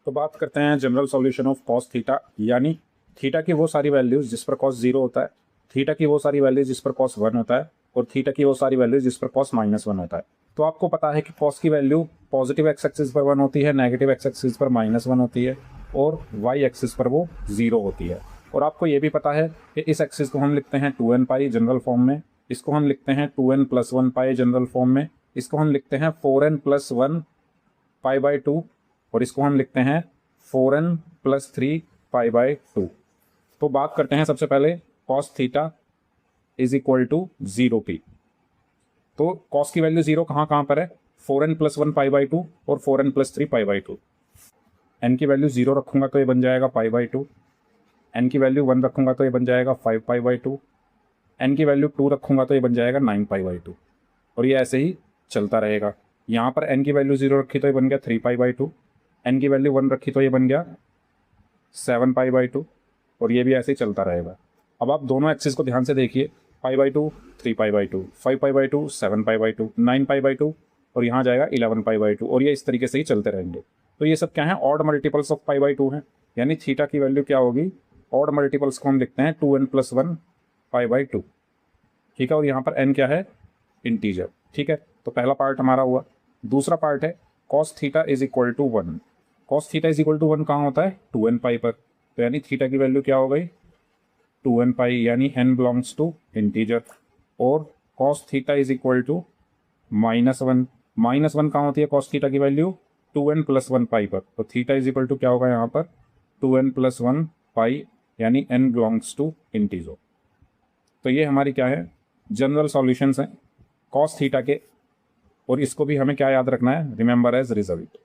तो बात करते हैं general solution of cos theta, यानी थीटा की वो सारी वैल्यूज जिस पर कॉस 0 होता है, थीटा की वो सारी वैल्यूज जिस पर कॉस 1 होता है, और थीटा की वो सारी वैल्यूज जिस पर कॉस -1 होता है। तो आपको पता है कि कॉस की वैल्यू पॉजिटिव एक्स एक्सिस पर 1 होती है, नेगेटिव एक्स एक्सिस पर -1 होती है, और वाई एक्सिस पर वो 0 होती है। और आपको ये भी पता है कि इस एक्सिस को हम लिखते हैं 2n पाई जनरल फॉर्म में, इसको हम लिखते हैं 2n+1 पाई जनरल फॉर्म में, इसको हम लिखते हैं 4n+1 पाई बाई 2, और इसको हम लिखते हैं 4n+3 पाई बाई 2। तो बात करते हैं सबसे पहले cos theta is equal to 0 की। तो कॉस की वैल्यू 0 कहाँ कहाँ पर है, 4n+1 पाई बाई 2 और 4n+3 पाई बाई 2। एन की वैल्यू 0 रखूंगा तो ये बन जाएगा पाई बाई 2, एन की वैल्यू 1 रखूंगा तो ये बन जाएगा 5 पाई बाई 2, एन की वैल्यू 2 रखूंगा तो ये बन जाएगा 9 पाई बाई 2, और ये ऐसे ही चलता रहेगा। यहाँ पर एन की वैल्यू 0 रखी तो ये बन गया 3 पाई बाई 2, एन की वैल्यू 1 रखी तो ये बन गया 7 पाई बाई 2, और ये भी ऐसे ही चलता रहेगा। अब आप दोनों एक्सिस को ध्यान से देखिए, pi by 2 3 pi by 2, 5 pi by 2 7 pi by 2, 9 pi by 2, और यहाँ जाएगा 11 पाई बाई 2, और ये इस तरीके से ही चलते रहेंगे। तो ये सब क्या है, odd multiples of pi by 2 हैं, यानी थीटा की वैल्यू क्या होगी, ऑड मल्टीपल्स को हम लिखते हैं 2n+1 पाई बाई 2, ठीक है। और यहाँ पर n क्या है, इंटीजर, ठीक है। तो पहला पार्ट हमारा हुआ। दूसरा पार्ट है cos theta is equal to 1। Cos theta is equal to 1 कहाँ होता है, 2n पाई पर। तो यानी थीटा की वैल्यू क्या हो गई, 2n पाई, यानी n बिलोंग्स टू इंटीजर। और cos theta is equal to -1। -1 कहाँ होती है कॉस थीटा की वैल्यू, 2n+1 पाई पर। तो थीटा इज इक्वल टू क्या होगा यहाँ पर, 2n+1 पाई, यानी n बिलोंग्स टू इंटीजर। तो ये हमारी क्या है, जनरल सॉल्यूशंस हैं कॉस थीटा के, और इसको भी हमें क्या याद रखना है, रिमेंबर एज रिजल्ट।